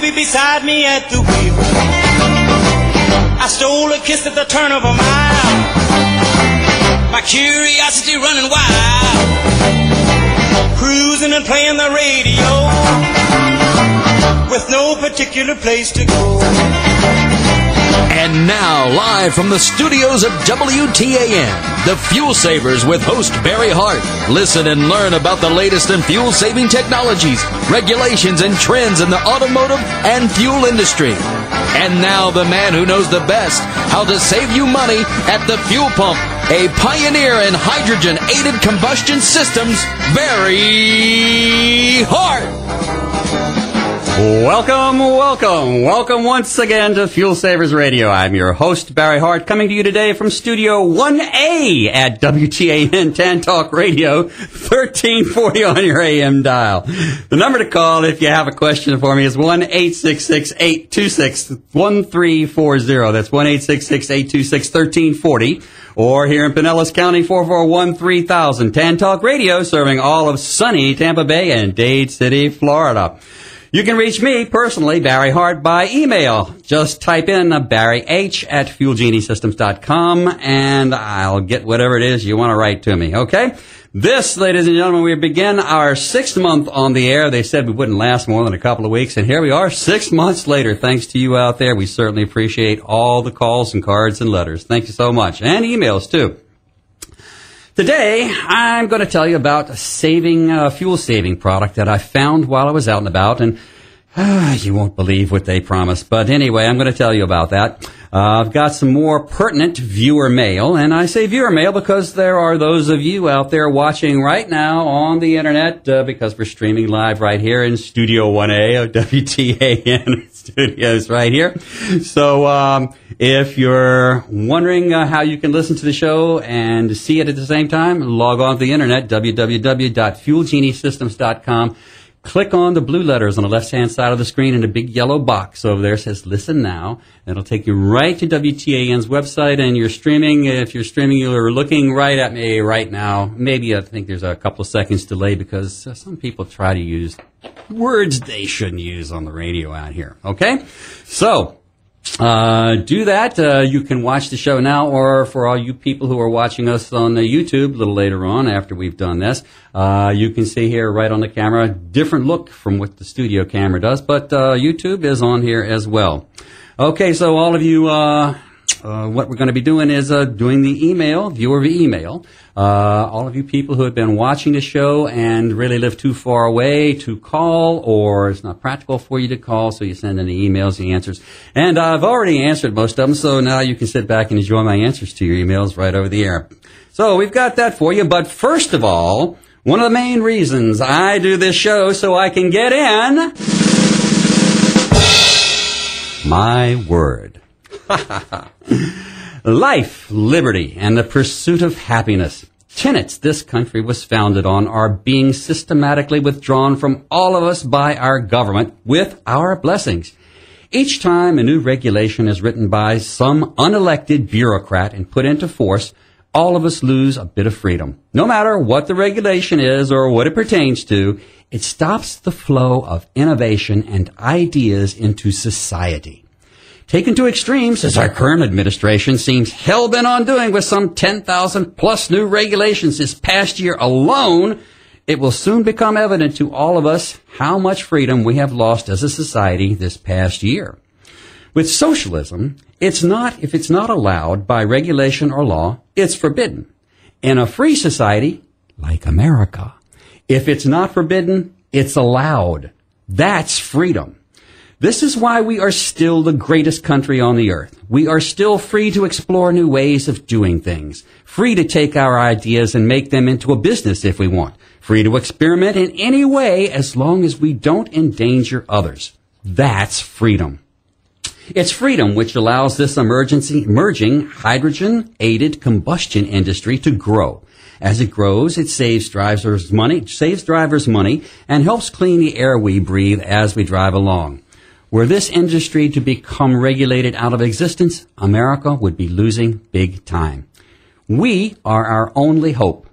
baby beside me at the wheel. I stole a kiss at the turn of a mile, my curiosity running wild, cruising and playing the radio with no particular place to go. And now, live from the studios of WTAN, the Fuel Savers with host Barry Hart. Listen and learn about the latest in fuel-saving technologies, regulations, and trends in the automotive and fuel industry. And now, the man who knows the best how to save you money at the fuel pump, a pioneer in hydrogen-aided combustion systems, Barry Hart. Welcome once again to Fuel Savers Radio. I'm your host, Barry Hart, coming to you today from Studio 1A at WTAN Tan Talk Radio, 1340 on your AM dial. The number to call if you have a question for me is 1-866-826-1340. That's 1-866-826-1340. Or here in Pinellas County, 441-3000. Tan Talk Radio, serving all of sunny Tampa Bay and Dade City, Florida. You can reach me personally, Barry Hart, by email. Just type in barryh@fuelgeniesystems.com, and I'll get whatever it is you want to write to me, okay? This, ladies and gentlemen, we begin our 6th month on the air. They said we wouldn't last more than a couple of weeks, and here we are 6 months later. Thanks to you out there. We certainly appreciate all the calls and cards and letters. Thank you so much. And emails, too. Today, I'm going to tell you about a fuel-saving product that I found while I was out and about, and you won't believe what they promised. But anyway, I'm going to tell you about that. I've got some more pertinent viewer mail, and I say viewer mail because there are those of you out there watching right now on the Internet, because we're streaming live right here in Studio 1A of WTAN Studios right here. So if you're wondering how you can listen to the show and see it at the same time, log on to the Internet, www.fuelgeniesystems.com. Click on the blue letters on the left-hand side of the screen, and a big yellow box over there says Listen Now. It'll take you right to WTAN's website, and you're streaming. If you're streaming, you're looking right at me right now. Maybe I think there's a couple of seconds delay because some people try to use words they shouldn't use on the radio out here. Okay? So do that. You can watch the show now, or for all you people who are watching us on YouTube a little later on after we've done this, you can see here right on the camera, different look from what the studio camera does, but YouTube is on here as well. Okay, so all of you, what we're going to be doing is doing the email, viewer email. All of you people who have been watching the show and really live too far away to call, or it's not practical for you to call, so you send in the emails, the answers. And I've already answered most of them, so now you can sit back and enjoy my answers to your emails right over the air. So we've got that for you, but first of all, one of the main reasons I do this show so I can get in my word. Life, liberty, and the pursuit of happiness. Tenets this country was founded on are being systematically withdrawn from all of us by our government with our blessings. Each time a new regulation is written by some unelected bureaucrat and put into force, all of us lose a bit of freedom. No matter what the regulation is or what it pertains to, it stops the flow of innovation and ideas into society. Taken to extremes, as our current administration seems hell-bent on doing with some 10,000 plus new regulations this past year alone, it will soon become evident to all of us how much freedom we have lost as a society this past year. With socialism, if it's not allowed by regulation or law, it's forbidden. In a free society, like America, if it's not forbidden, it's allowed. That's freedom. This is why we are still the greatest country on the earth. We are still free to explore new ways of doing things, free to take our ideas and make them into a business if we want, free to experiment in any way as long as we don't endanger others. That's freedom. It's freedom which allows this emerging hydrogen-aided combustion industry to grow. As it grows, it saves drivers money, and helps clean the air we breathe as we drive along. Were this industry to become regulated out of existence, America would be losing big time. We are our only hope.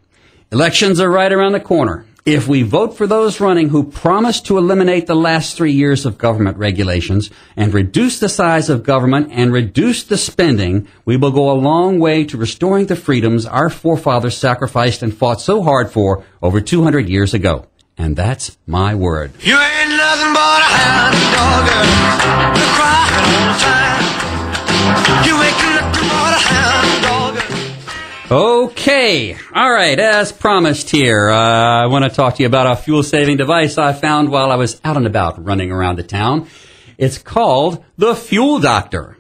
Elections are right around the corner. If we vote for those running who promise to eliminate the last 3 years of government regulations and reduce the size of government and reduce the spending, we will go a long way to restoring the freedoms our forefathers sacrificed and fought so hard for over 200 years ago. And that's my word. You ain't nothing but a hound dog, you're crying all the time. You ain't nothing but a hound dog. Okay. All right. As promised here, I want to talk to you about a fuel-saving device I found while I was out and about running around the town. It's called the Fuel Doctor.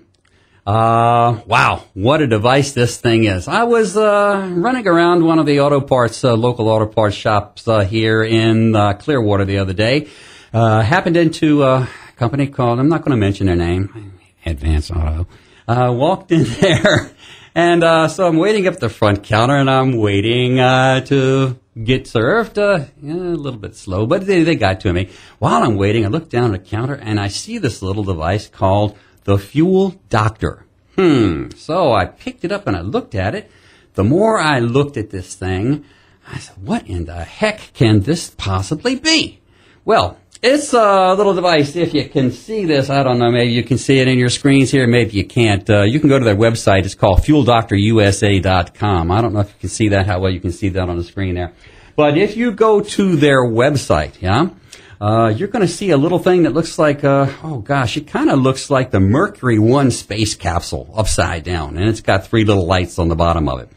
Wow, what a device this thing is. I was running around one of the auto parts, local auto parts shops here in Clearwater the other day. Happened into a company called, I'm not going to mention their name, Advance Auto. Walked in there, and so I'm waiting up the front counter, and I'm waiting to get served. A little bit slow, but they got to me. While I'm waiting, I look down at the counter, and I see this little device called the Fuel Doctor. So I picked it up and I looked at it. The more I looked at this thing, I said, what in the heck can this possibly be? Well, it's a little device. If you can see this, I don't know, maybe you can see it in your screens here, maybe you can't. You can go to their website. It's called fueldoctorusa.com. I don't know if you can see that, how well you can see that on the screen there. But if you go to their website, you're going to see a little thing that looks like, it kind of looks like the Mercury 1 space capsule upside down, and it's got 3 little lights on the bottom of it.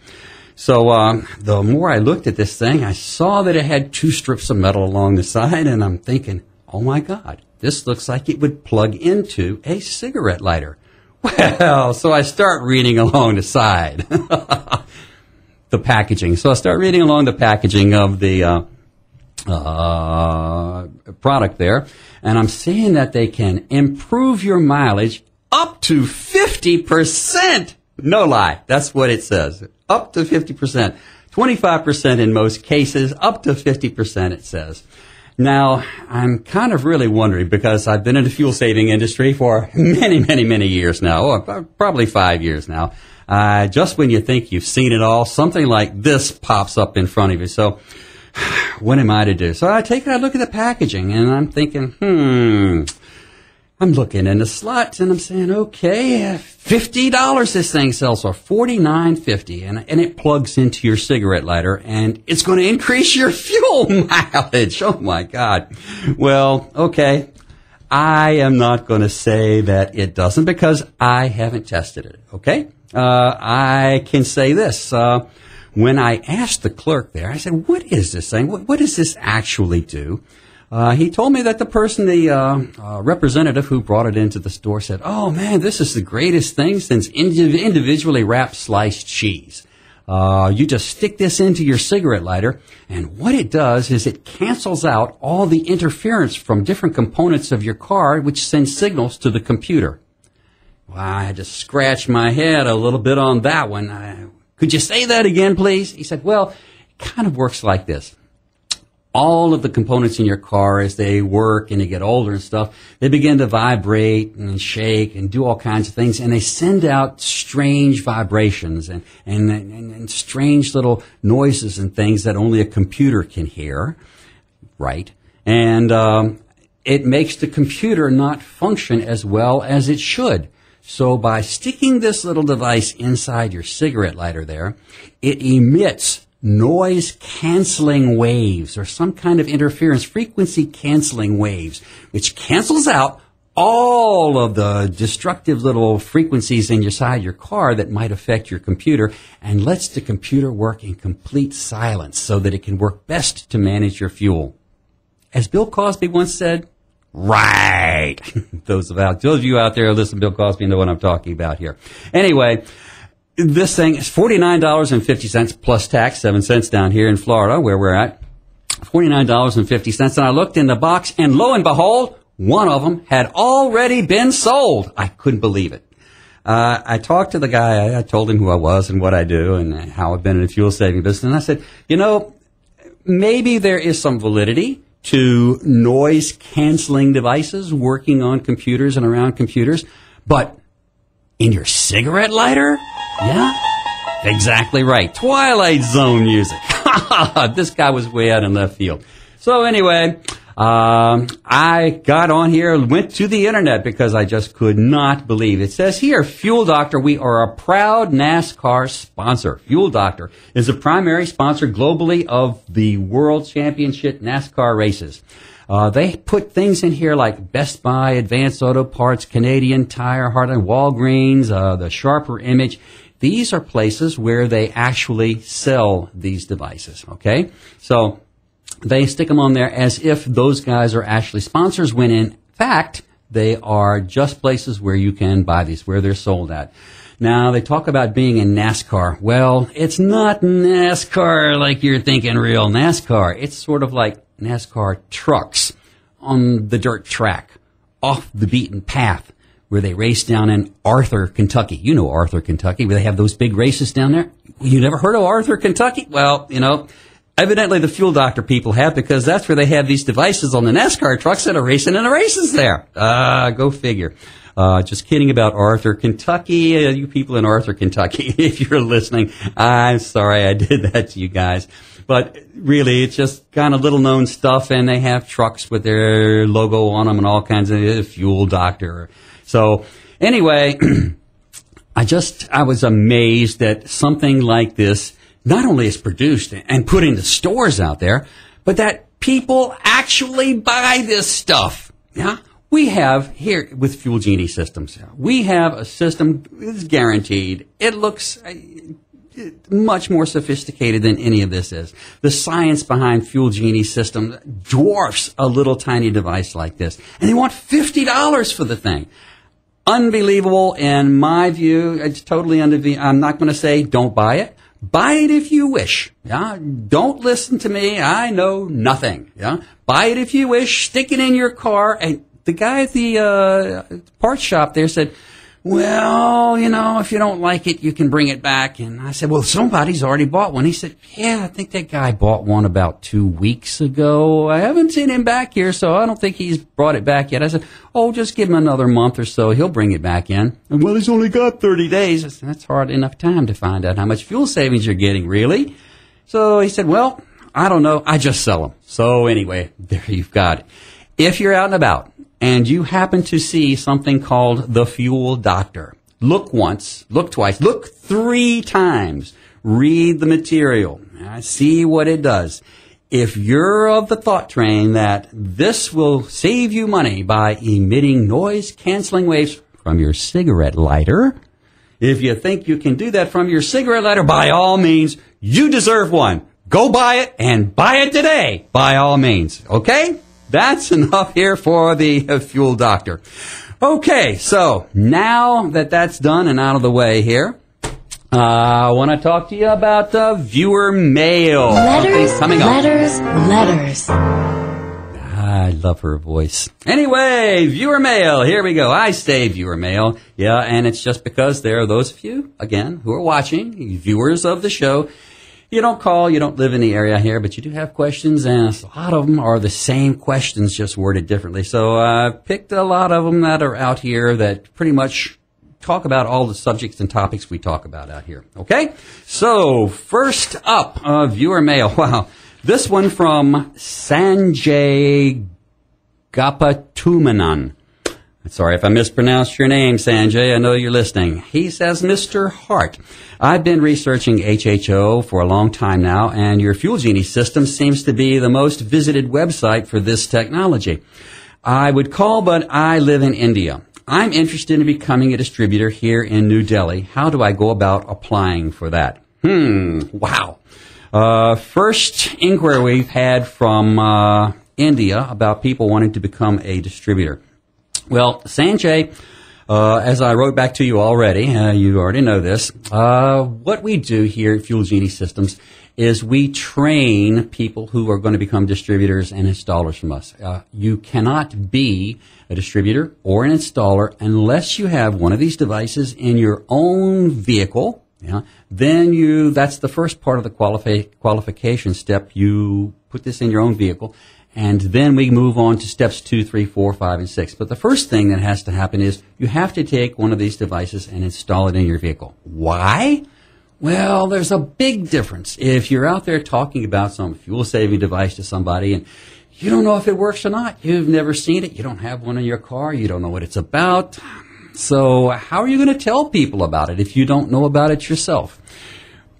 So the more I looked at this thing, I saw that it had 2 strips of metal along the side, and I'm thinking, oh my God, this looks like it would plug into a cigarette lighter. Well, so I start reading along the side, the packaging. So I start reading along the packaging of the product there, and I'm seeing that they can improve your mileage up to 50%. No lie, that's what it says. Up to 50%. 25% in most cases, up to 50% it says. Now, I'm kind of really wondering, because I've been in the fuel-saving industry for many, many, many years now, probably 5 years now. Just when you think you've seen it all, something like this pops up in front of you. So, what am I to do? So I look at the packaging, and I'm thinking, I'm looking in the slots, and I'm saying, okay, $50 this thing sells for, $49.50, and it plugs into your cigarette lighter, and it's going to increase your fuel mileage. Oh my God. Well, okay, I am not going to say that it doesn't, because I haven't tested it. Okay, I can say this. When I asked the clerk there, I said, what is this thing? What does this actually do? He told me that the person, the representative who brought it into the store, said, oh man, this is the greatest thing since individually wrapped sliced cheese. You just stick this into your cigarette lighter, and what it does is it cancels out all the interference from different components of your car, which sends signals to the computer. Well, I had to scratch my head a little bit on that one. Could you say that again, please? He said, well, it kind of works like this. All of the components in your car, as they work and they get older and stuff, they begin to vibrate and shake and do all kinds of things, and they send out strange vibrations and strange little noises and things that only a computer can hear, right? And it makes the computer not function as well as it should. So by sticking this little device inside your cigarette lighter there, it emits noise-canceling waves, or some kind of interference, frequency-canceling waves, which cancels out all of the destructive little frequencies inside your car that might affect your computer, and lets the computer work in complete silence so that it can work best to manage your fuel. As Bill Cosby once said, right. Those of you out there who listen to Bill Cosby know what I'm talking about here. Anyway, this thing is $49.50 plus tax, 7 cents down here in Florida, where we're at. $49.50. And I looked in the box, and lo and behold, one of them had already been sold. I couldn't believe it. I talked to the guy. I told him who I was and what I do and how I've been in the fuel-saving business. And I said, maybe there is some validity to noise-canceling devices working on computers and around computers, but in your cigarette lighter? Yeah, exactly right. Twilight Zone music. This guy was way out in left field. So anyway, I got on here, went to the internet because I just could not believe it. It says here, Fuel Doctor, we are a proud NASCAR sponsor. Fuel Doctor is a primary sponsor globally of the World Championship NASCAR races. They put things in here like Best Buy, Advanced Auto Parts, Canadian Tire, Hart and Walgreens, the Sharper Image. These are places where they actually sell these devices, okay? So they stick them on there as if those guys are actually sponsors, when in fact, they are just places where you can buy these, where they're sold at. Now, they talk about being in NASCAR. Well, it's not NASCAR like you're thinking real NASCAR. It's sort of like NASCAR trucks on the dirt track, off the beaten path, where they race down in Arthur, Kentucky. You know Arthur, Kentucky, where they have those big races down there. You never heard of Arthur, Kentucky? Well, you know, evidently the Fuel Doctor people have, because that's where they have these devices on the NASCAR trucks that are racing in the races there. Go figure. Just kidding about Arthur, Kentucky. You people in Arthur, Kentucky, if you're listening, I'm sorry I did that to you guys. But really, it's just kind of little-known stuff, and they have trucks with their logo on them and all kinds of Fuel Doctor. So anyway, I was amazed that something like this not only is produced and put into stores out there, but that people actually buy this stuff. Yeah, we have here with Fuel Genie systems, we have a system that's guaranteed. It looks much more sophisticated than any of this is. The science behind Fuel Genie system dwarfs a little tiny device like this, and they want $50 for the thing. Unbelievable in my view. It's totally I'm not going to say don't buy it. Buy it if you wish. Yeah, don't listen to me. I know nothing. Yeah, buy it if you wish. Stick it in your car. And the guy at the parts shop there said, well, you know, if you don't like it, you can bring it back. And I said, well, somebody's already bought one. He said, yeah, I think that guy bought one about 2 weeks ago. I haven't seen him back here, so I don't think he's brought it back yet. I said, oh, just give him another month or so. He'll bring it back in. And, well, he's only got 30 days. I said, that's hard enough time to find out how much fuel savings you're getting, really. So he said, well, I don't know. I just sell them. So anyway, there you've got it. If you're out and about, and you happen to see something called the Fuel Doctor, look once, look twice, look 3 times, read the material, see what it does. If you're of the thought train that this will save you money by emitting noise-canceling waves from your cigarette lighter, if you think you can do that from your cigarette lighter, by all means, you deserve one. Go buy it, and buy it today, by all means, okay? That's enough here for the Fuel Doctor. Okay, so now that that's done and out of the way here, I want to talk to you about viewer mail. Letters. I love her voice. Anyway, viewer mail. Here we go. I say viewer mail. Yeah, and it's just because there are those of you, again, who are watching, viewers of the show. You don't call, you don't live in the area here, but you do have questions, and a lot of them are the same questions, just worded differently. So I picked a lot of them that are out here that pretty much talk about all the subjects and topics we talk about out here. Okay? So first up, viewer mail. Wow. This one from Sanjay Gapatumanan. Sorry if I mispronounced your name, Sanjay. I know you're listening. He says, Mr. Hart, I've been researching HHO for a long time now, and your Fuel Genie system seems to be the most visited website for this technology. I would call, but I live in India. I'm interested in becoming a distributor here in New Delhi. How do I go about applying for that? Wow. First inquiry we've had from India about people wanting to become a distributor. Well, Sanjay, as I wrote back to you already, you already know this, what we do here at Fuel Genie Systems is we train people who are going to become distributors and installers from us. You cannot be a distributor or an installer unless you have one of these devices in your own vehicle. Yeah, then that's the first part of the qualification step. You put this in your own vehicle. And then we move on to steps 2, 3, 4, 5, and 6. But the first thing that has to happen is you have to take one of these devices and install it in your vehicle. Why? Well, there's a big difference. If you're out there talking about some fuel-saving device to somebody and you don't know if it works or not, you've never seen it, you don't have one in your car, you don't know what it's about, so how are you going to tell people about it if you don't know about it yourself?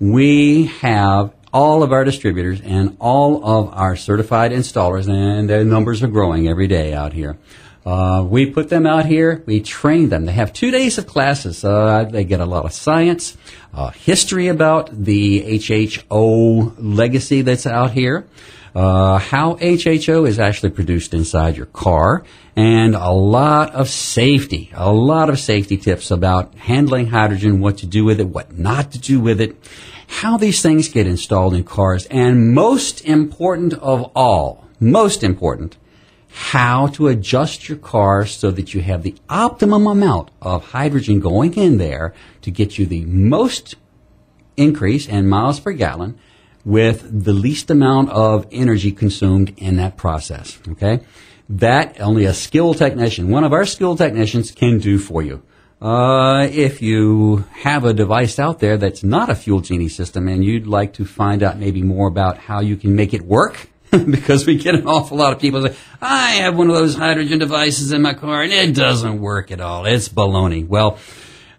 We have all of our distributors and all of our certified installers, and their numbers are growing every day out here. We put them out here. We train them. They have 2 days of classes. They get a lot of science, history about the HHO legacy that's out here, how HHO is actually produced inside your car, and a lot of safety tips about handling hydrogen, what to do with it, what not to do with it, how these things get installed in cars, and most important of all, how to adjust your car so that you have the optimum amount of hydrogen going in there to get you the most increase in miles per gallon with the least amount of energy consumed in that process. Okay? That only a skilled technician, one of our skilled technicians, can do for you. If you have a device out there that's not a Fuel Genie system and you'd like to find out maybe more about how you can make it work, because we get an awful lot of people say, I have one of those hydrogen devices in my car and it doesn't work at all. It's baloney. Well,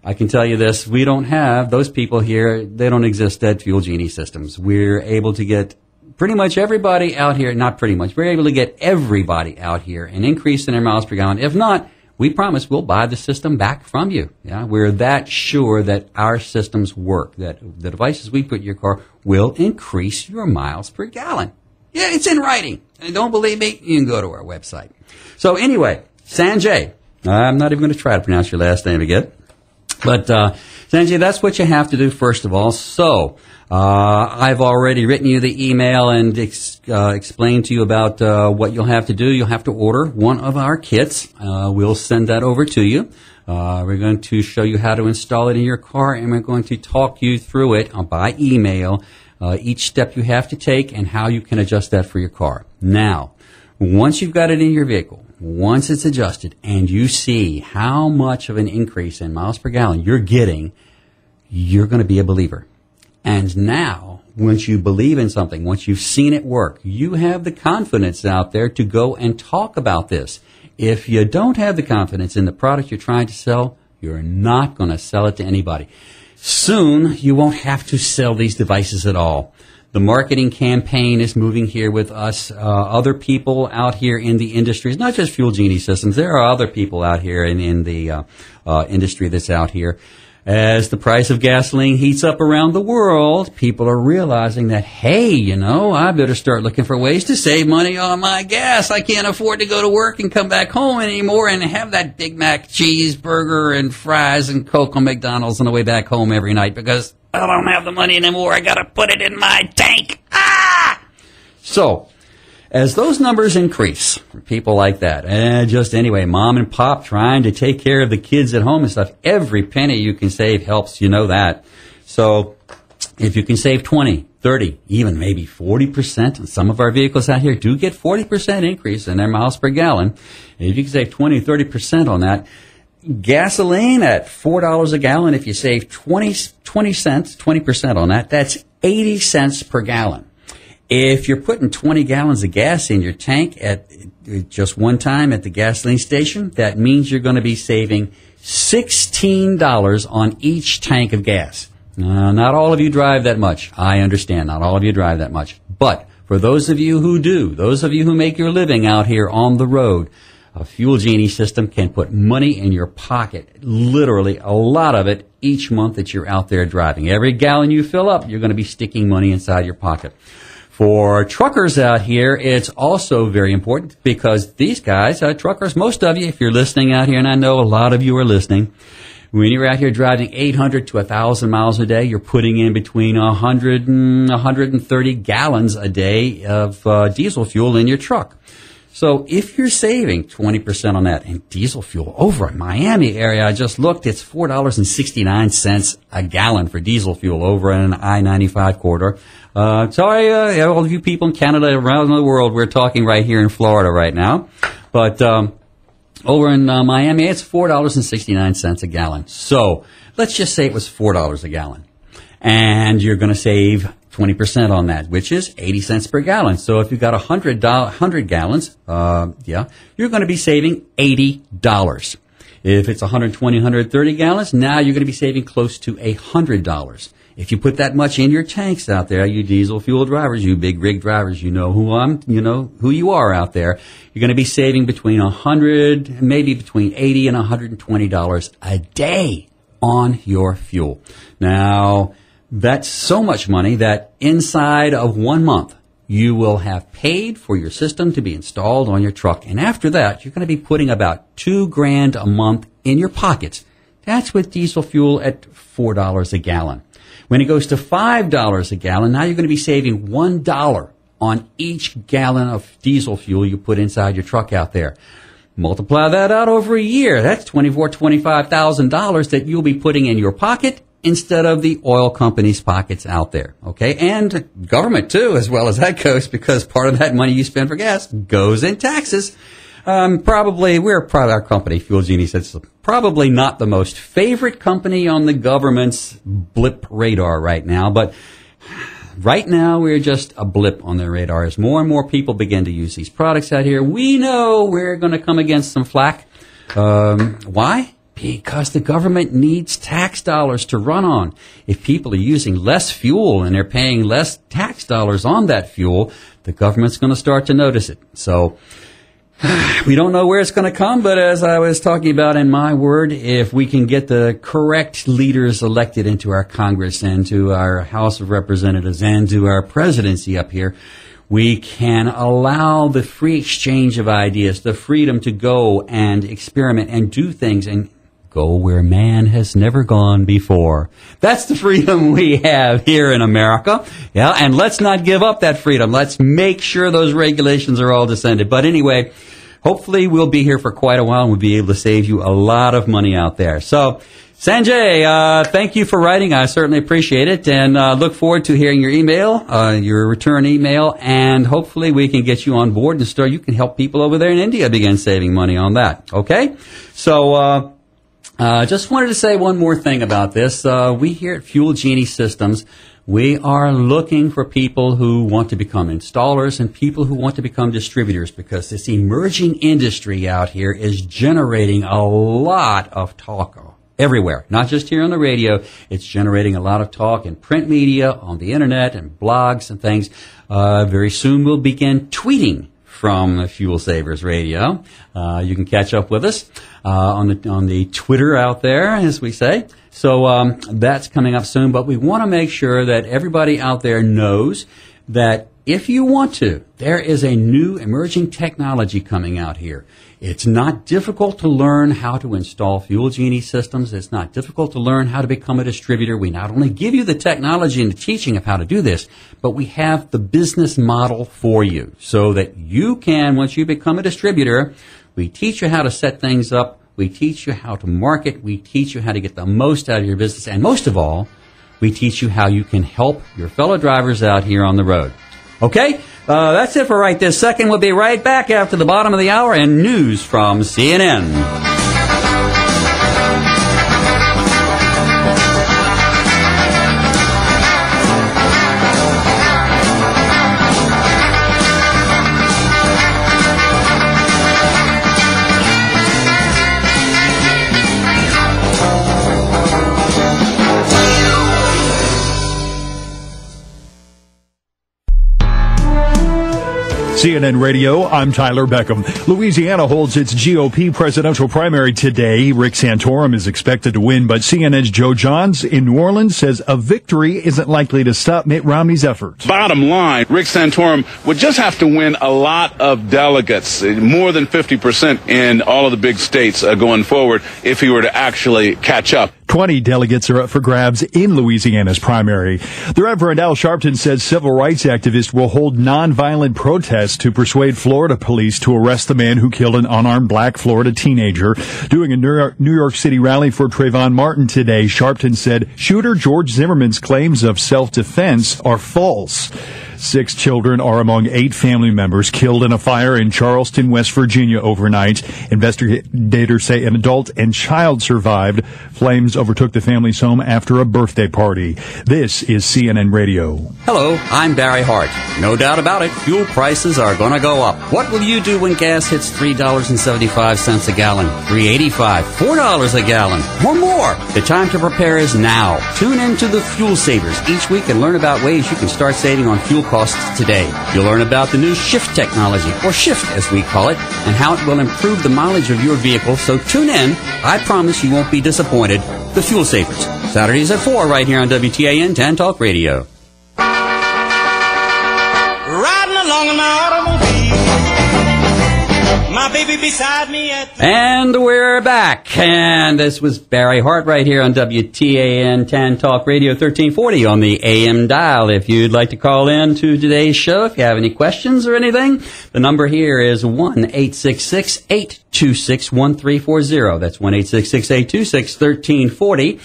I can tell you this, we don't have those people here. They don't exist at Fuel Genie Systems. We're able to get pretty much everybody out here, not pretty much, we're able to get everybody out here an increase in their miles per gallon. If not, we promise we'll buy the system back from you. Yeah, we're that sure that our systems work, that the devices we put in your car will increase your miles per gallon. Yeah, it's in writing. And don't believe me? You can go to our website. So anyway, Sanjay, I'm not even going to try to pronounce your last name again. But Sanjay, that's what you have to do first of all. So I've already written you the email and explained to you about what you'll have to do. You'll have to order one of our kits. We'll send that over to you. We're going to show you how to install it in your car, and we're going to talk you through it by email. Each step you have to take and how you can adjust that for your car. Now, once you've got it in your vehicle, once it's adjusted and you see how much of an increase in miles per gallon you're getting, you're going to be a believer. And now, once you believe in something, once you've seen it work, you have the confidence out there to go and talk about this. If you don't have the confidence in the product you're trying to sell, you're not going to sell it to anybody. Soon, you won't have to sell these devices at all. The marketing campaign is moving here with us. Other people out here in the industry, it's not just Fuel Genie Systems. There are other people out here in the industry that's out here. As the price of gasoline heats up around the world, people are realizing that, hey, you know, I better start looking for ways to save money on my gas. I can't afford to go to work and come back home anymore and have that Big Mac cheeseburger and fries and Coke on McDonald's on the way back home every night because I don't have the money anymore. I got to put it in my tank. So, as those numbers increase for people like that, and just anyway, mom and pop trying to take care of the kids at home and stuff, every penny you can save helps, you know that. So if you can save 20, 30, even maybe 40%, and some of our vehicles out here do get 40% increase in their miles per gallon. If you can save 20, 30% on that, gasoline at $4 a gallon, if you save 20 cents, 20% on that, that's 80 cents per gallon. If you're putting 20 gallons of gas in your tank at just one time at the gasoline station, that means you're going to be saving $16 on each tank of gas. Not all of you drive that much. I understand. Not all of you drive that much. But for those of you who do, those of you who make your living out here on the road, a Fuel Genie system can put money in your pocket, literally a lot of it, each month that you're out there driving. Every gallon you fill up, you're going to be sticking money inside your pocket. For truckers out here, it's also very important because these guys, truckers, most of you, if you're listening out here, and I know a lot of you are listening, when you're out here driving 800 to 1,000 miles a day, you're putting in between 100 and 130 gallons a day of diesel fuel in your truck. So if you're saving 20% on that, and diesel fuel over in Miami area, I just looked, it's $4.69 a gallon for diesel fuel over in an I-95 corridor. Sorry, all of you people in Canada, around the world, we're talking right here in Florida right now. But over in Miami, it's $4.69 a gallon. So let's just say it was $4 a gallon. and you're going to save 20% on that, which is 80 cents per gallon. So if you've got 100 gallons, you're going to be saving $80. If it's 120, 130 gallons, now you're going to be saving close to $100. If you put that much in your tanks out there, you diesel fuel drivers, you big rig drivers, you know who you are out there. You're going to be saving between $100, maybe between $80 and $120 a day on your fuel. Now, that's so much money that inside of 1 month, you will have paid for your system to be installed on your truck. And after that, you're going to be putting about $2,000 a month in your pockets. That's with diesel fuel at $4 a gallon. When it goes to $5 a gallon, now you're going to be saving $1 on each gallon of diesel fuel you put inside your truck out there. Multiply that out over a year. That's $25,000 that you'll be putting in your pocket instead of the oil company's pockets out there. Okay? And government too, as well as that goes, because part of that money you spend for gas goes in taxes. Our company, Fuel Genie, says probably not the most favorite company on the government's blip radar right now, but right now we're just a blip on their radar. As more and more people begin to use these products out here, we know we're going to come against some flack. Why? Because the government needs tax dollars to run on. If people are using less fuel and they're paying less tax dollars on that fuel, the government's going to start to notice it. So we don't know where it's going to come, but as I was talking about in my word, if we can get the correct leaders elected into our Congress and to our House of Representatives and to our presidency up here, we can allow the free exchange of ideas, the freedom to go and experiment and do things and go where man has never gone before. That's the freedom we have here in America. Yeah, and let's not give up that freedom. Let's make sure those regulations are all descended. But anyway, hopefully we'll be here for quite a while and we'll be able to save you a lot of money out there. So, Sanjay, thank you for writing. I certainly appreciate it, and look forward to hearing your email, your return email, and hopefully we can get you on board and start. You can help people over there in India begin saving money on that. Okay? So, just wanted to say one more thing about this. We here at Fuel Genie Systems, we are looking for people who want to become installers and people who want to become distributors, because this emerging industry out here is generating a lot of talk everywhere, not just here on the radio. It's generating a lot of talk in print media, on the internet, and blogs and things. Very soon we'll begin tweeting from Fuel Savers Radio. You can catch up with us on the Twitter out there, as we say. So that's coming up soon. But we want to make sure that everybody out there knows that if you want to, there is a new emerging technology coming out here. It's not difficult to learn how to install Fuel Genie systems. It's not difficult to learn how to become a distributor. We not only give you the technology and the teaching of how to do this, but we have the business model for you so that you can, once you become a distributor, we teach you how to set things up. We teach you how to market. We teach you how to get the most out of your business. And most of all, we teach you how you can help your fellow drivers out here on the road. Okay? That's it for right this second. We'll be right back after the bottom of the hour and news from CNN. CNN Radio, I'm Tyler Beckham. Louisiana holds its GOP presidential primary today. Rick Santorum is expected to win, but CNN's Joe Johns in New Orleans says a victory isn't likely to stop Mitt Romney's efforts. Bottom line, Rick Santorum would just have to win a lot of delegates, more than 50% in all of the big states going forward, if he were to actually catch up. 20 delegates are up for grabs in Louisiana's primary. The Reverend Al Sharpton says civil rights activists will hold nonviolent protests to persuade Florida police to arrest the man who killed an unarmed black Florida teenager. Doing a New York City rally for Trayvon Martin today, Sharpton said shooter George Zimmerman's claims of self-defense are false. 6 children are among 8 family members killed in a fire in Charleston, West Virginia overnight. Investigators say an adult and child survived. Flames overtook the family's home after a birthday party. This is CNN Radio. Hello, I'm Barry Hart. No doubt about it, fuel prices are going to go up. What will you do when gas hits $3.75 a gallon, $3.85, $4 a gallon, or more? The time to prepare is now. Tune in to the Fuel Savers each week and learn about ways you can start saving on fuel costs today. You'll learn about the new shift technology, or shift as we call it, and how it will improve the mileage of your vehicle. So tune in. I promise you won't be disappointed. The Fuel Savers, Saturdays at 4 right here on WTAN TAN Talk Radio. Riding along in my automobile, my baby beside me at the... And we're back. And this was Barry Hart right here on WTAN TAN Talk Radio 1340 on the AM dial. If you'd like to call in to today's show, if you have any questions or anything, the number here is 1-866-826-1340. That's 1-866-826-1340.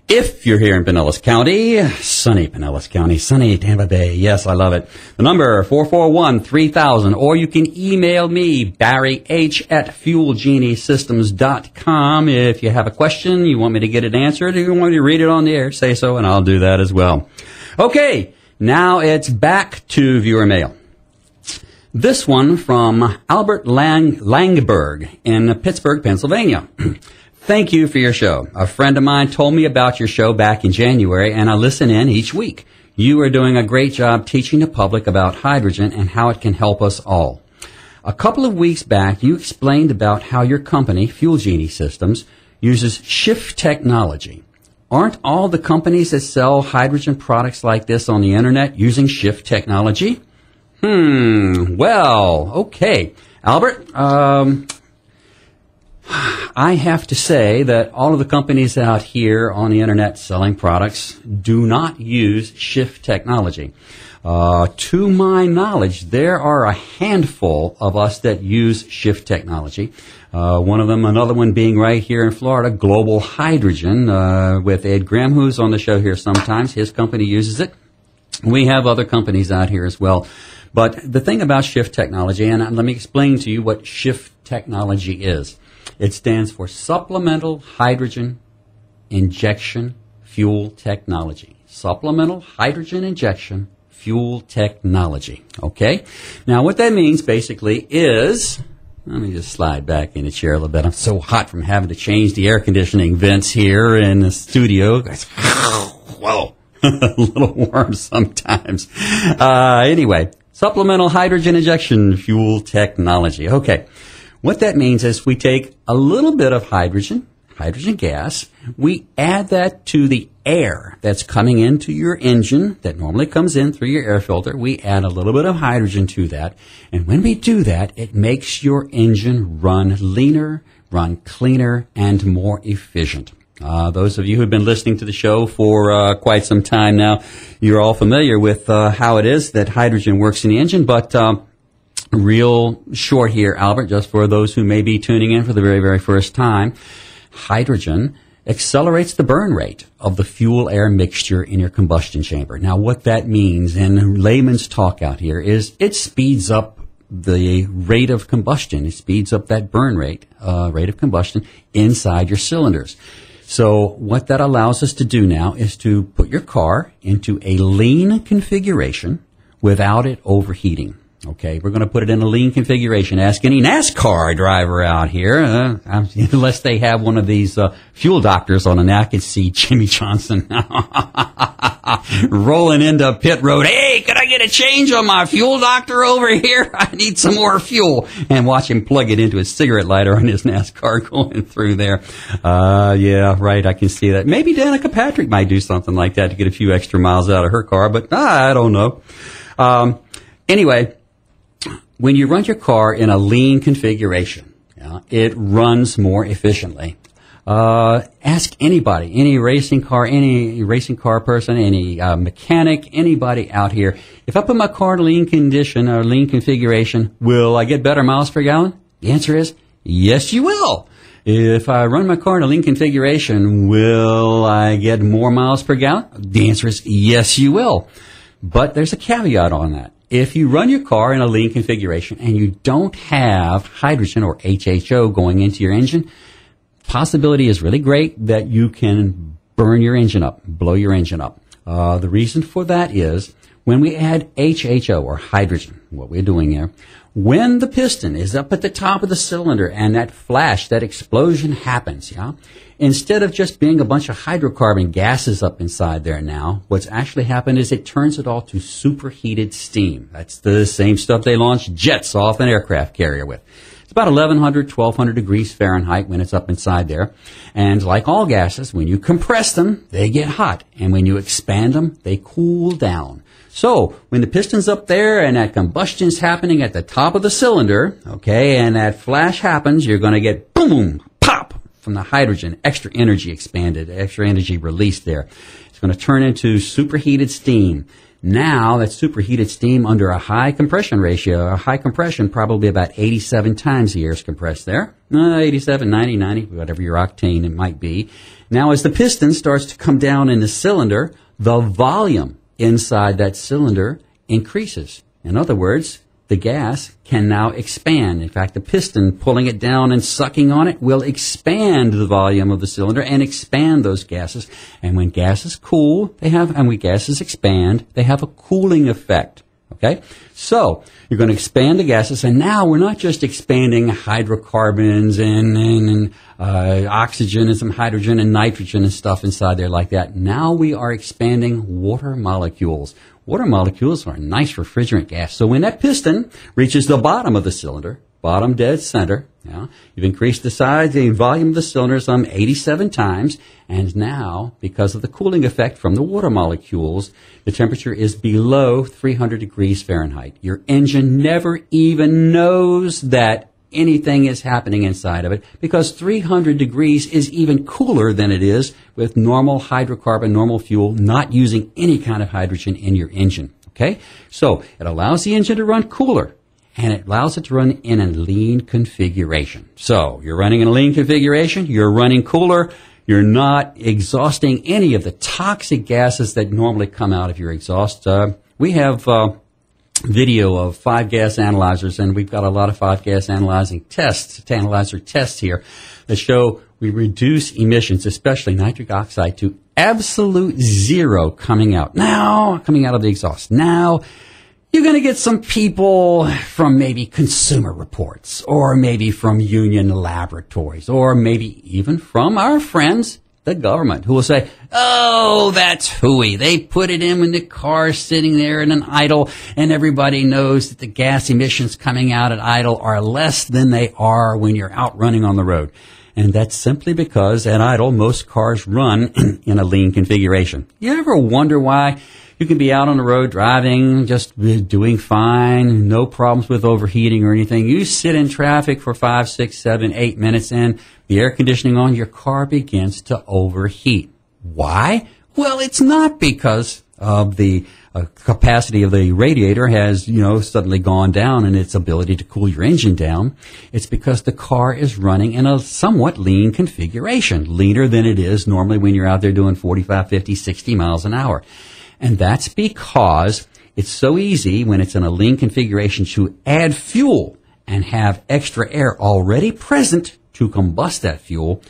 If you're here in Pinellas County, sunny Pinellas County, sunny Tampa Bay, yes, I love it. The number 441-3000, or you can email me, barryh@fuelgeniesystems.com. If you have a question, you want me to get it answered, or you want me to read it on the air, say so, and I'll do that as well. Okay, now it's back to viewer mail. This one from Albert Langberg in Pittsburgh, Pennsylvania. Thank you for your show. A friend of mine told me about your show back in January, and I listen in each week. You are doing a great job teaching the public about hydrogen and how it can help us all. A couple of weeks back, you explained about how your company, Fuel Genie Systems, uses shift technology. Aren't all the companies that sell hydrogen products like this on the Internet using shift technology? Well, okay. Albert, I have to say that all of the companies out here on the Internet selling products do not use shift technology. To my knowledge, there are a handful of us that use shift technology. One of them, another one being right here in Florida, Global Hydrogen, with Ed Graham, who's on the show here sometimes. His company uses it. We have other companies out here as well. But the thing about shift technology, and let me explain to you what shift technology is. It stands for Supplemental Hydrogen Injection Fuel Technology. Supplemental Hydrogen Injection Fuel Technology. Okay? Now, what that means basically is, let me just slide back in the chair a little bit. I'm so hot from having to change the air conditioning vents here in the studio. Whoa. A little warm sometimes. Anyway, Supplemental Hydrogen Injection Fuel Technology. Okay. What that means is we take a little bit of hydrogen gas, we add that to the air that's coming into your engine that normally comes in through your air filter. We add a little bit of hydrogen to that, and when we do that, it makes your engine run leaner, run cleaner, and more efficient. Those of you who have been listening to the show for quite some time now, you're all familiar with how it is that hydrogen works in the engine, but real short here, Albert, just for those who may be tuning in for the very, very first time. Hydrogen accelerates the burn rate of the fuel-air mixture in your combustion chamber. Now, what that means in layman's talk out here is it speeds up the rate of combustion. It speeds up that burn rate of combustion inside your cylinders. So what that allows us to do now is to put your car into a lean configuration without it overheating. Okay, we're going to put it in a lean configuration. Ask any NASCAR driver out here, unless they have one of these fuel doctors on, and I can see Jimmy Johnson rolling into pit road. Hey, could I get a change on my fuel doctor over here? I need some more fuel. And watch him plug it into his cigarette lighter on his NASCAR going through there. Yeah, right, I can see that. Maybe Danica Patrick might do something like that to get a few extra miles out of her car, but I don't know. Anyway, when you run your car in a lean configuration, it runs more efficiently. Ask anybody, any racing car person, any mechanic, anybody out here. If I put my car in a lean condition or lean configuration, will I get better miles per gallon? The answer is yes, you will. If I run my car in a lean configuration, will I get more miles per gallon? The answer is yes, you will. But there's a caveat on that. If you run your car in a lean configuration and you don't have hydrogen or HHO going into your engine, possibility is really great that you can burn your engine up, blow your engine up. The reason for that is when we add HHO or hydrogen, what we're doing here, when the piston is up at the top of the cylinder and that flash, that explosion happens, instead of just being a bunch of hydrocarbon gases up inside there now, what's actually happened is it turns it all to superheated steam. That's the same stuff they launch jets off an aircraft carrier with. It's about 1,100, 1,200 degrees Fahrenheit when it's up inside there. And like all gases, when you compress them, they get hot. And when you expand them, they cool down. So when the piston's up there and that combustion's happening at the top of the cylinder, okay, and that flash happens, you're going to get boom, pop from the hydrogen, extra energy expanded, extra energy released there. It's going to turn into superheated steam. Now, that superheated steam under a high compression ratio, a high compression, probably about 87 times the air is compressed there. 87, 90, 90, whatever your octane it might be. Now, as the piston starts to come down in the cylinder, the volume inside that cylinder increases. In other words, the gas can now expand. In fact, the piston pulling it down and sucking on it will expand the volume of the cylinder and expand those gases. And when gases cool, and when gases expand, they have a cooling effect. Okay? So, you're going to expand the gases, and now we're not just expanding hydrocarbons and oxygen and some hydrogen and nitrogen and stuff inside there like that. Now we are expanding water molecules. Water molecules are a nice refrigerant gas. So when that piston reaches the bottom of the cylinder, bottom dead center, you've increased the size, the volume of the cylinder some 87 times, and now, because of the cooling effect from the water molecules, the temperature is below 300 degrees Fahrenheit. Your engine never even knows that anything is happening inside of it because 300 degrees is even cooler than it is with normal hydrocarbon, normal fuel, not using any kind of hydrogen in your engine. Okay? So it allows the engine to run cooler, and it allows it to run in a lean configuration. So you're running in a lean configuration, you're running cooler, you're not exhausting any of the toxic gases that normally come out of your exhaust. We have video of 5-gas analyzers, and we've got a lot of 5-gas analyzer tests here that show we reduce emissions, especially nitric oxide, to absolute zero coming out of the exhaust. Now, you're going to get some people from maybe Consumer Reports, or maybe from Union Laboratories, or maybe even from our friends, the government, who will say, oh, that's hooey. They put it in when the car's sitting there in an idle, and everybody knows that the gas emissions coming out at idle are less than they are when you're out running on the road. And that's simply because at idle, most cars run in a lean configuration. You ever wonder why you can be out on the road driving, just doing fine, no problems with overheating or anything. You sit in traffic for 5, 6, 7, 8 minutes, and the air conditioning on, your car begins to overheat. Why? Well, it's not because of the capacity of the radiator has, suddenly gone down in its ability to cool your engine down. It's because the car is running in a somewhat lean configuration, leaner than it is normally when you're out there doing 45, 50, 60 miles an hour. And that's because it's so easy when it's in a lean configuration to add fuel and have extra air already present to combust that fuel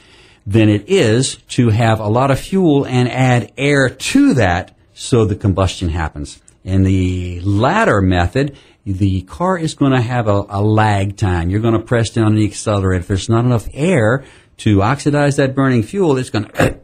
than it is to have a lot of fuel and add air to that so the combustion happens. In the latter method, the car is going to have a lag time. You're going to press down on the accelerator. If there's not enough air to oxidize that burning fuel, it's going to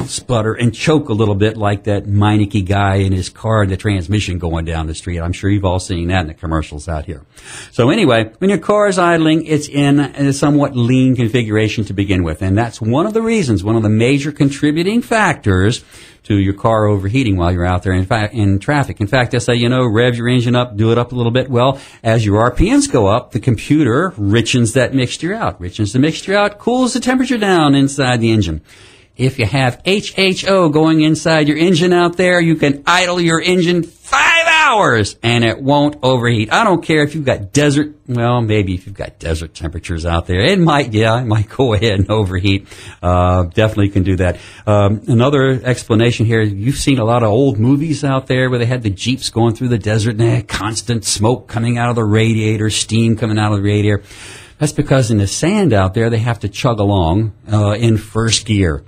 sputter and choke a little bit like that Meineke guy in his car, the transmission going down the street. I'm sure you've all seen that in the commercials out here. So anyway, when your car is idling, it's in a somewhat lean configuration to begin with. And that's one of the reasons, one of the major contributing factors to your car overheating while you're out there in traffic. In fact, they say, rev your engine up, do it up a little bit. Well, as your RPMs go up, the computer richens that mixture out, cools the temperature down inside the engine. If you have HHO going inside your engine out there, you can idle your engine 5 hours and it won't overheat. I don't care if you've got desert, well, maybe if you've got desert temperatures out there, it might go ahead and overheat. Definitely can do that. Another explanation here, you've seen a lot of old movies out there where they had the Jeeps going through the desert and they had constant smoke coming out of the radiator, steam coming out of the radiator. That's because in the sand out there, they have to chug along in first gear.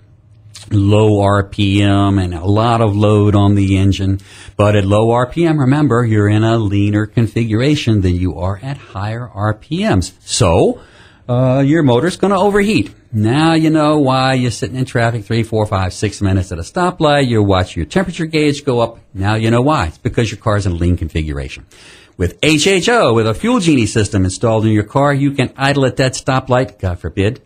Low RPM and a lot of load on the engine. But at low RPM, remember, you're in a leaner configuration than you are at higher RPMs. So, your motor's going to overheat. Now you know why you're sitting in traffic 3, 4, 5, 6 minutes at a stoplight. You watch your temperature gauge go up. Now you know why. It's because your car's in lean configuration. With HHO, with a Fuel Genie system installed in your car, you can idle at that stoplight, God forbid,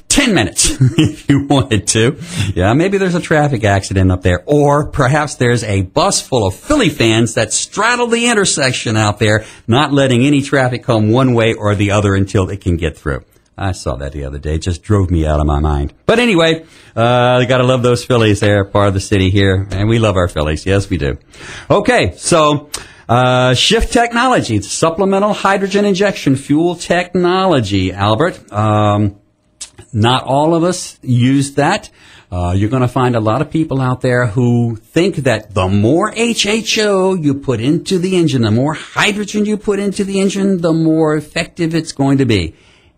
10 minutes if you wanted to. Yeah, maybe there's a traffic accident up there. Or perhaps there's a bus full of Philly fans that straddle the intersection out there, not letting any traffic come one way or the other until it can get through. I saw that the other day. It just drove me out of my mind. But anyway, you got to love those Phillies. They're part of the city here, and we love our Phillies. Yes, we do. Okay, so shift technology, supplemental hydrogen injection fuel technology, Albert. Not all of us use that. You're going to find a lot of people out there who think that the more HHO you put into the engine, the more hydrogen you put into the engine, the more effective it's going to be.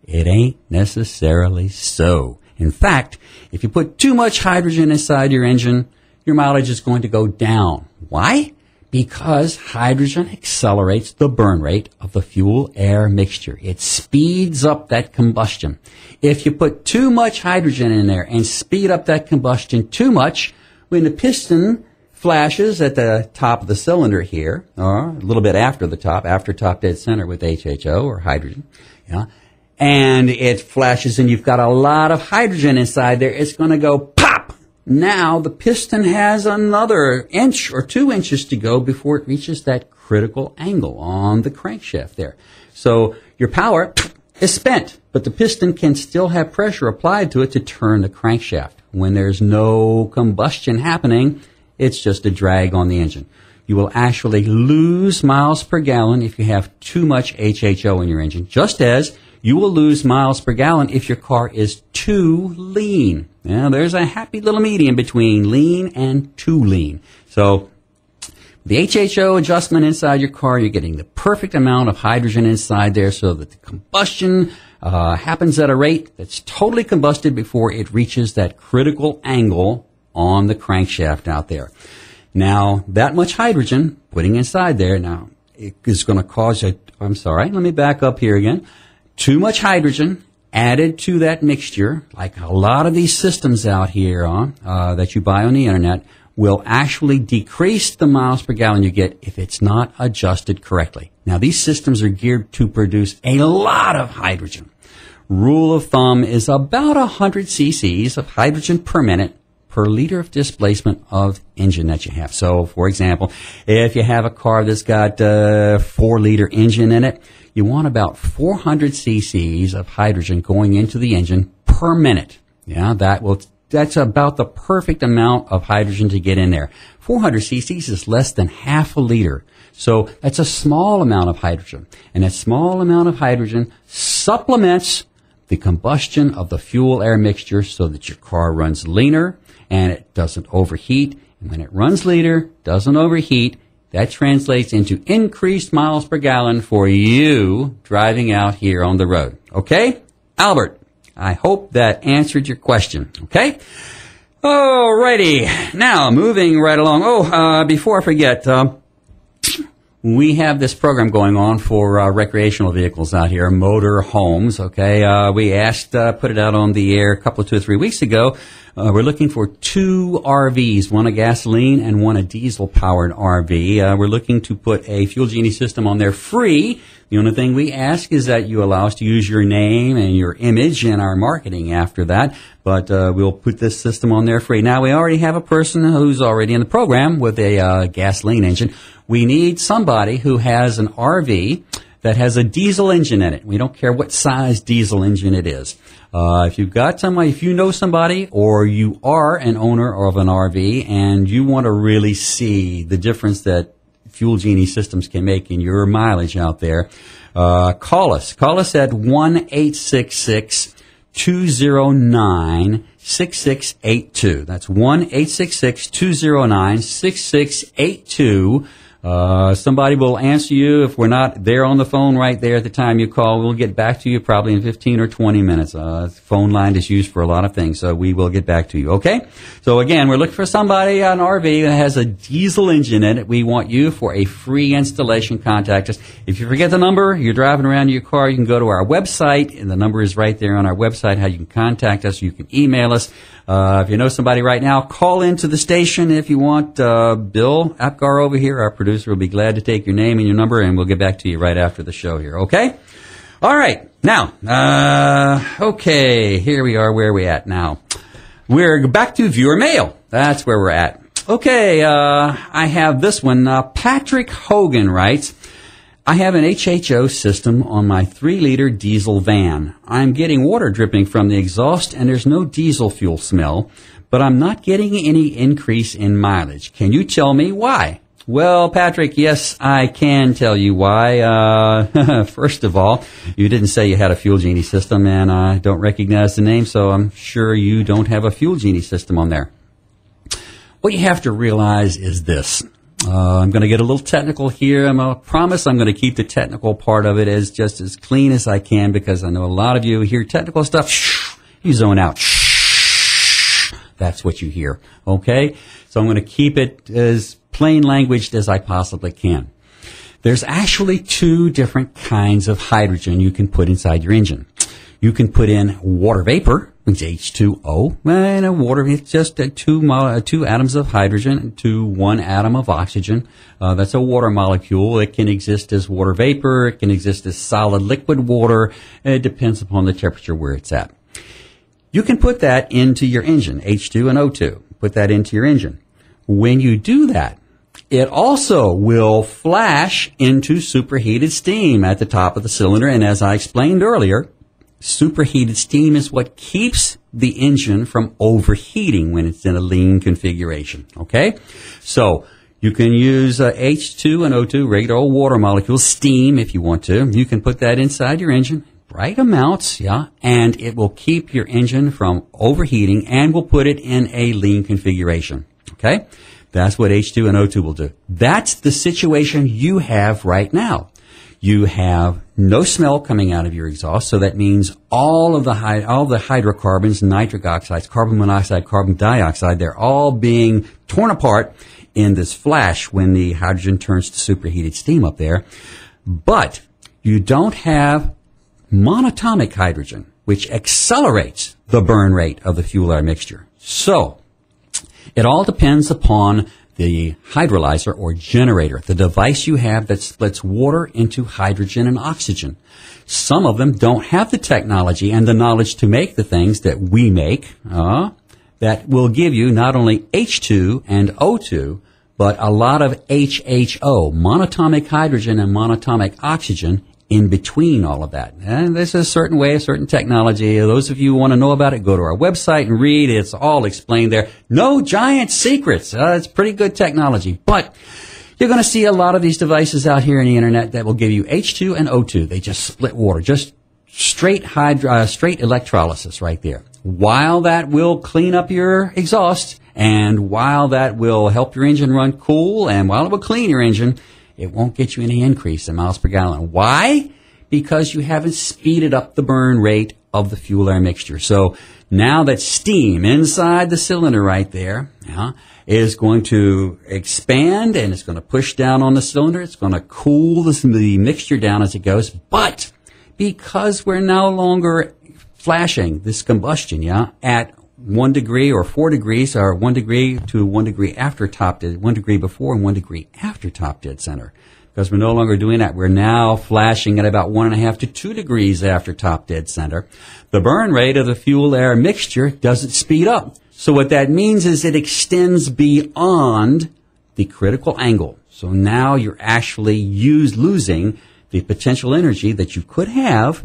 It ain't necessarily so. In fact, if you put too much hydrogen inside your engine, your mileage is going to go down. Why? Because hydrogen accelerates the burn rate of the fuel-air mixture. It speeds up that combustion. If you put too much hydrogen in there and speed up that combustion too much, when the piston flashes at the top of the cylinder here, or a little bit after the top, after top dead center with HHO or hydrogen, yeah, and it flashes and you've got a lot of hydrogen inside there, it's going to go pop. Now the piston has another inch or 2 inches to go before it reaches that critical angle on the crankshaft there. So your power is spent, but the piston can still have pressure applied to it to turn the crankshaft. When there's no combustion happening, it's just a drag on the engine. You will actually lose miles per gallon if you have too much HHO in your engine, just as you will lose miles per gallon if your car is too lean. Now, there's a happy little medium between lean and too lean. So, the HHO adjustment inside your car, you're getting the perfect amount of hydrogen inside there so that the combustion happens at a rate that's totally combusted before it reaches that critical angle on the crankshaft out there. Now, that much hydrogen putting inside there, now, it is going to cause you, I'm sorry, let me back up here again. Too much hydrogen added to that mixture, like a lot of these systems out here that you buy on the internet, will actually decrease the miles per gallon you get if it's not adjusted correctly. Now, these systems are geared to produce a lot of hydrogen. Rule of thumb is about 100 cc's of hydrogen per minute per liter of displacement of engine that you have. So, for example, if you have a car that's got a 4-liter engine in it, you want about 400 cc's of hydrogen going into the engine per minute. Yeah, that's about the perfect amount of hydrogen to get in there. 400 cc's is less than half a liter. So that's a small amount of hydrogen. And that small amount of hydrogen supplements the combustion of the fuel-air mixture so that your car runs leaner and it doesn't overheat. And when it runs leaner, doesn't overheat, that translates into increased miles per gallon for you driving out here on the road. Okay? Albert, I hope that answered your question. Okay? Alrighty. Now, moving right along. Before I forget, we have this program going on for recreational vehicles out here, motor homes, okay? We asked, put it out on the air a couple of 2 or 3 weeks ago. We're looking for 2 RVs, one a gasoline and one a diesel-powered RV. We're looking to put a Fuel Genie system on there free. The only thing we ask is that you allow us to use your name and your image in our marketing after that, but we'll put this system on there free. Now, we already have a person who's already in the program with a gasoline engine. We need somebody who has an RV that has a diesel engine in it. We don't care what size diesel engine it is. If you've got somebody, if you know somebody or you are an owner of an RV and you want to really see the difference that Fuel Genie systems can make in your mileage out there, call us. Call us at 1-866-209-6682. That's 1-866-209-6682. Somebody will answer you. If we're not there on the phone right there at the time you call, we'll get back to you probably in 15 or 20 minutes. Phone line is used for a lot of things, so we will get back to you, okay? So again, we're looking for somebody, an RV that has a diesel engine in it. We want you for a free installation. Contact us. If you forget the number, you're driving around in your car, you can go to our website, and the number is right there on our website, how you can contact us. You can email us. If you know somebody right now, call into the station if you want. Bill Apgar over here, our producer, will be glad to take your name and your number, and we'll get back to you right after the show here, okay? All right. Now, okay, here we are. Where are we at now? We're back to viewer mail. That's where we're at. Okay, I have this one. Patrick Hogan writes, I have an HHO system on my 3-liter diesel van. I'm getting water dripping from the exhaust, and there's no diesel fuel smell, but I'm not getting any increase in mileage. Can you tell me why? Well, Patrick, yes, I can tell you why. First of all, you didn't say you had a Fuel Genie system, and I don't recognize the name, so I'm sure you don't have a Fuel Genie system on there. What you have to realize is this. I'm going to get a little technical here. I promise I'm going to keep the technical part of it as just as clean as I can, because I know a lot of you hear technical stuff, you zone out. That's what you hear. Okay? So I'm going to keep it as plain language as I possibly can. There's actually 2 different kinds of hydrogen you can put inside your engine. You can put in water vapor, which is H2O, and water, it's just two atoms of hydrogen to 1 atom of oxygen. That's a water molecule. It can exist as water vapor. It can exist as solid liquid water. It depends upon the temperature where it's at. You can put that into your engine, H2 and O2. Put that into your engine. When you do that, it also will flash into superheated steam at the top of the cylinder. And as I explained earlier, superheated steam is what keeps the engine from overheating when it's in a lean configuration. Okay? So you can use H2 and O2, regular old water molecules, steam if you want to. You can put that inside your engine, right amounts, yeah, and it will keep your engine from overheating and will put it in a lean configuration. Okay? That's what H2 and O2 will do. That's the situation you have right now. You have no smell coming out of your exhaust, so that means all the hydrocarbons, nitric oxides, carbon monoxide, carbon dioxide, they're all being torn apart in this flash when the hydrogen turns to superheated steam up there. But you don't have monatomic hydrogen, which accelerates the burn rate of the fuel air mixture. So it all depends upon the hydrolyzer or generator, the device you have that splits water into hydrogen and oxygen. Some of them don't have the technology and the knowledge to make the things that we make, that will give you not only H2 and O2, but a lot of HHO, monatomic hydrogen and monatomic oxygen, in between all of that. And there's a certain way, a certain technology. Those of you who want to know about it, go to our website and read. It's all explained there. No giant secrets. It's pretty good technology. But you're going to see a lot of these devices out here on the internet that will give you H2 and O2. They just split water, just straight electrolysis right there. While that will clean up your exhaust, and while that will help your engine run cool, and while it will clean your engine, it won't get you any increase in miles per gallon. Why? Because you haven't speeded up the burn rate of the fuel air mixture. So now that steam inside the cylinder right there is going to expand, and it's going to push down on the cylinder. It's going to cool the mixture down as it goes. But because we're no longer flashing this combustion at 1 degree or 4 degrees, or 1 degree to 1 degree after top dead, 1 degree before and 1 degree after top dead center. Because we're no longer doing that. We're now flashing at about 1.5 to 2 degrees after top dead center. The burn rate of the fuel air mixture doesn't speed up. So what that means is it extends beyond the critical angle. So now you're actually losing the potential energy that you could have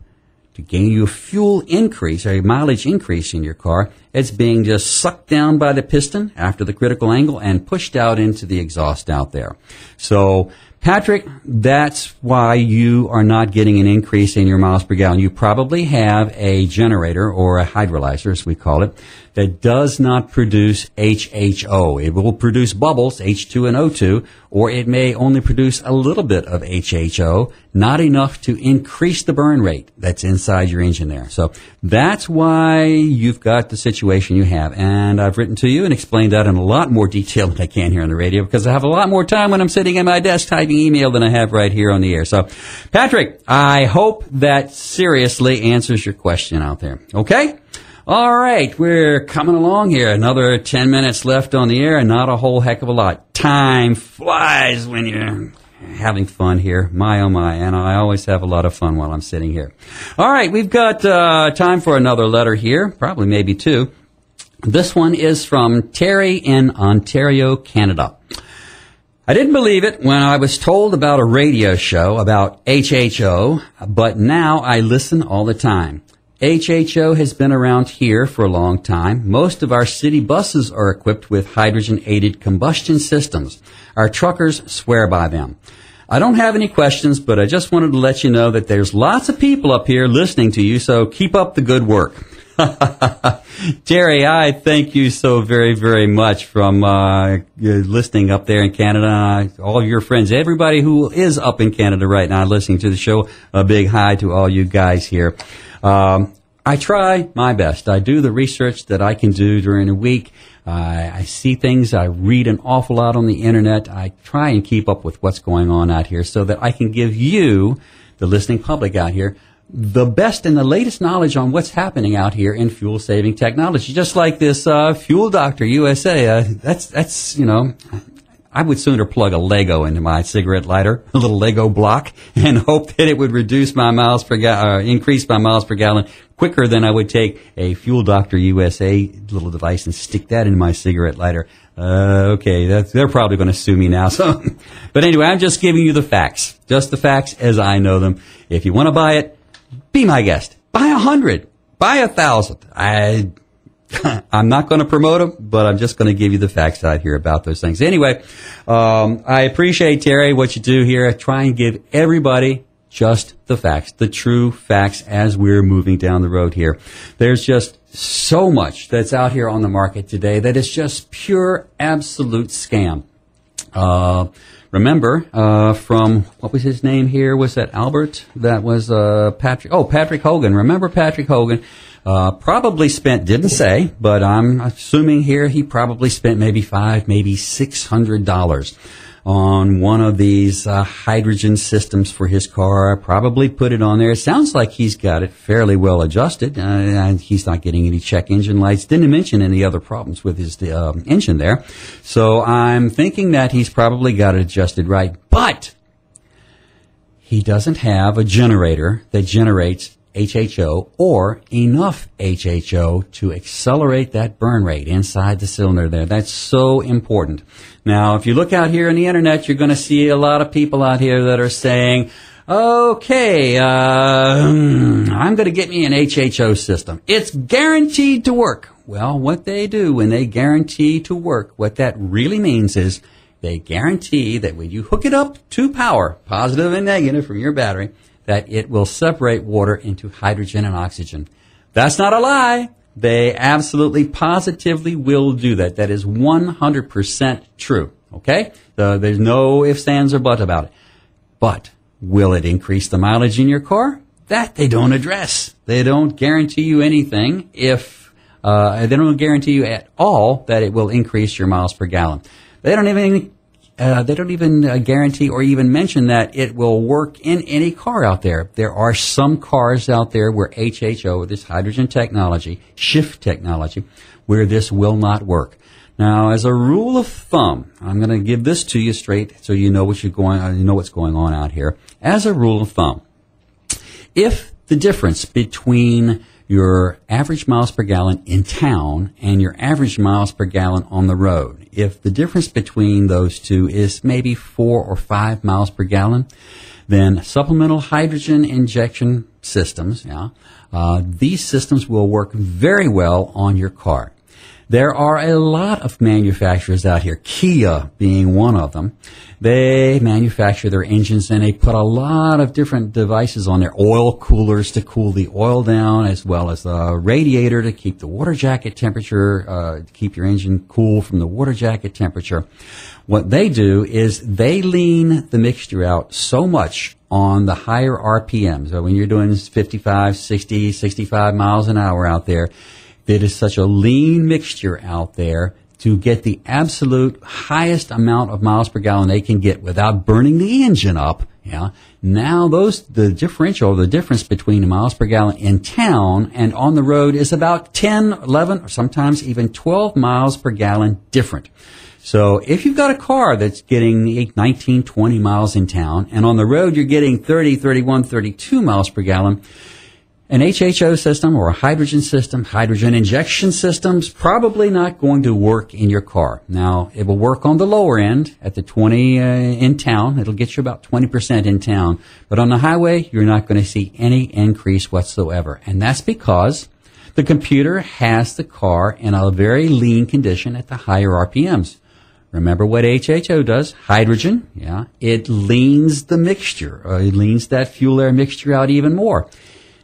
to gain you a fuel increase or a mileage increase in your car, it's being just sucked down by the piston after the critical angle and pushed out into the exhaust out there. So, Patrick, that's why you are not getting an increase in your miles per gallon. You probably have a generator or a hydrolyzer, as we call it, that does not produce HHO. It will produce bubbles, H2 and O2, or it may only produce a little bit of HHO, not enough to increase the burn rate that's inside your engine there. So that's why you've got the situation you have. And I've written to you and explained that in a lot more detail than I can here on the radio, because I have a lot more time when I'm sitting at my desk typing email than I have right here on the air. So, Patrick, I hope that seriously answers your question out there. Okay? All right, we're coming along here. Another 10 minutes left on the air, and not a whole heck of a lot. Time flies when you're having fun here. My, oh my, and I always have a lot of fun while I'm sitting here. All right, we've got time for another letter here, probably maybe two. This one is from Terry in Ontario, Canada. I didn't believe it when I was told about a radio show about HHO, but now I listen all the time. HHO has been around here for a long time. Most of our city buses are equipped with hydrogen-aided combustion systems. Our truckers swear by them. I don't have any questions, but I just wanted to let you know that there's lots of people up here listening to you, so keep up the good work. Terry, I thank you so very, very much from listening up there in Canada. All your friends, everybody who is up in Canada right now listening to the show, a big hi to all you guys here. I try my best. I do the research that I can do during the week. I see things. I read an awful lot on the Internet. I try and keep up with what's going on out here so that I can give you, the listening public out here, the best and the latest knowledge on what's happening out here in fuel-saving technology. Just like this Fuel Doctor USA. That's you know, I would sooner plug a Lego into my cigarette lighter, a little Lego block, and hope that it would reduce my miles per increase my miles per gallon quicker than I would take a Fuel Doctor USA little device and stick that in my cigarette lighter. Okay, they're probably going to sue me now. So, but anyway, I'm just giving you the facts, just the facts as I know them. If you want to buy it, be my guest. Buy 100. Buy 1,000. I'm not going to promote them, but I'm just going to give you the facts out here about those things. Anyway, I appreciate, Terry, what you do here. I try and give everybody just the facts, the true facts as we're moving down the road here. There's just so much that's out here on the market today that is just pure, absolute scam. Remember, from, what was his name here? Was that Albert? That was Patrick. Oh, Patrick Hogan. Remember Patrick Hogan? Probably spent, didn't say, but I'm assuming here he probably spent maybe $500, maybe $600 on one of these hydrogen systems for his car. Probably put it on there. It sounds like he's got it fairly well adjusted, and he's not getting any check engine lights. Didn't mention any other problems with his engine there. So I'm thinking that he's probably got it adjusted right, but he doesn't have a generator that generates HHO or enough HHO to accelerate that burn rate inside the cylinder there. That's so important. Now, if you look out here on the Internet, you're going to see a lot of people out here that are saying, okay, I'm going to get me an HHO system. It's guaranteed to work. Well, what they do when they guarantee to work, what that really means is they guarantee that when you hook it up to power, positive and negative from your battery, that it will separate water into hydrogen and oxygen. That's not a lie. They absolutely, positively will do that. That is 100% true. Okay? So there's no ifs, ands, or buts about it. But will it increase the mileage in your car? That they don't address. They don't guarantee you anything if, they don't guarantee you at all that it will increase your miles per gallon. They don't even guarantee or even mention that it will work in any car out there. There are some cars out there where HHO, this hydrogen technology, shift technology, where this will not work. Now, as a rule of thumb, I'm going to give this to you straight so you know what's going on out here. As a rule of thumb, if the difference between your average miles per gallon in town and your average miles per gallon on the road. If the difference between those two is maybe 4 or 5 miles per gallon, then supplemental hydrogen injection systems, these systems will work very well on your car. There are a lot of manufacturers out here, Kia being one of them. They manufacture their engines and they put a lot of different devices on there, oil coolers to cool the oil down, as well as a radiator to keep the water jacket temperature, to keep your engine cool from the water jacket temperature. What they do is they lean the mixture out so much on the higher RPM. So when you're doing 55, 60, 65 miles an hour out there, it is such a lean mixture out there to get the absolute highest amount of miles per gallon they can get without burning the engine up. Now the difference between the miles per gallon in town and on the road is about 10, 11, or sometimes even 12 miles per gallon different. So if you've got a car that's getting 19, 20 miles in town, and on the road you're getting 30, 31, 32 miles per gallon, an HHO system or a hydrogen system, hydrogen injection system's probably not going to work in your car. Now, it will work on the lower end at the 20 in town. It'll get you about 20% in town. But on the highway, you're not going to see any increase whatsoever. And that's because the computer has the car in a very lean condition at the higher RPMs. Remember what HHO does? Hydrogen, it leans the mixture. It leans that fuel-air mixture out even more.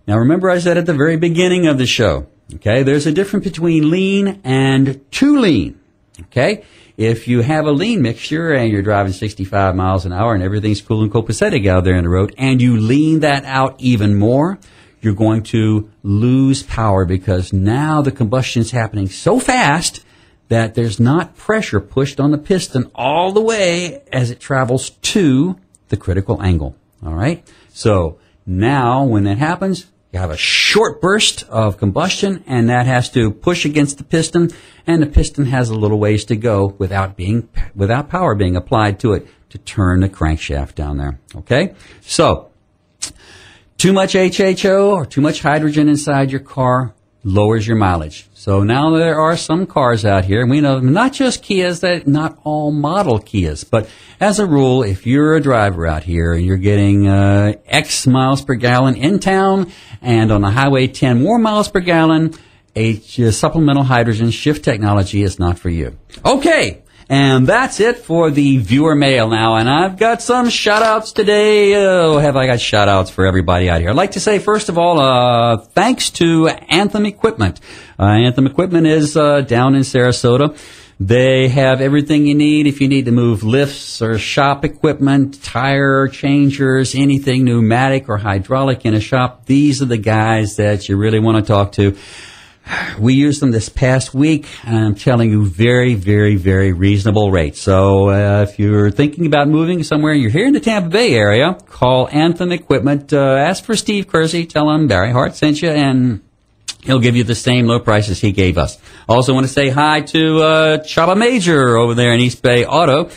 Now, remember I said at the very beginning of the show, okay, there's a difference between lean and too lean, okay? If you have a lean mixture and you're driving 65 miles an hour and everything's cool and copacetic out there on the road, and you lean that out even more, you're going to lose power because now the combustion's happening so fast that there's not pressure pushed on the piston all the way as it travels to the critical angle, all right? So now when that happens, you have a short burst of combustion, and that has to push against the piston, and the piston has a little ways to go without power being applied to it to turn the crankshaft down there. Okay? So, too much HHO or too much hydrogen inside your car lowers your mileage. So now there are some cars out here, and we know not just Kias, that not all model Kias, but as a rule, if you're a driver out here and you're getting X miles per gallon in town and on the highway 10 more miles per gallon, a supplemental hydrogen shift technology is not for you. Okay. And that's it for the viewer mail now. And I've got some shout-outs today. Oh, have I got shout-outs for everybody out here. I'd like to say, first of all, thanks to Anthem Equipment. Anthem Equipment is down in Sarasota. They have everything you need if you need to move lifts or shop equipment, tire changers, anything pneumatic or hydraulic in a shop. These are the guys that you really want to talk to. We used them this past week, and I'm telling you, very, very, very reasonable rates. So if you're thinking about moving somewhere, you're here in the Tampa Bay area, call Anthem Equipment. Ask for Steve Kersey. Tell him Barry Hart sent you, and he'll give you the same low prices he gave us. Also want to say hi to Chaba Major over there in East Bay Auto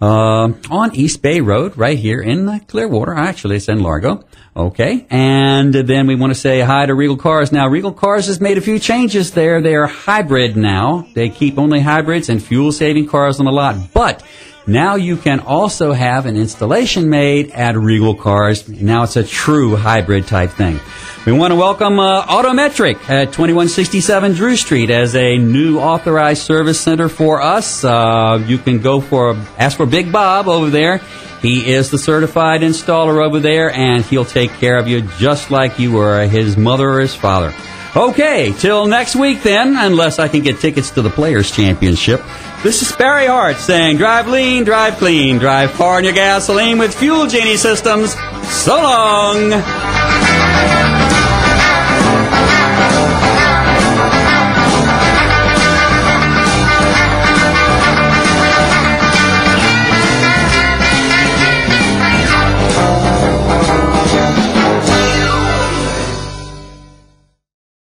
on East Bay Road right here in Clearwater. Actually, it's in Largo. Okay, and then we want to say hi to Regal Cars. Now, Regal Cars has made a few changes there. They are hybrid now. They keep only hybrids and fuel-saving cars on the lot. But now you can also have an installation made at Regal Cars. Now it's a true hybrid type thing. We want to welcome Autometric at 2167 Drew Street as a new authorized service center for us. You can ask for Big Bob over there. He is the certified installer over there, and he'll take care of you just like you were his mother or his father. Okay, till next week then, unless I can get tickets to the Players' Championship. This is Barry Hart saying, drive lean, drive clean, drive far in your gasoline with Fuel Genie systems. So long!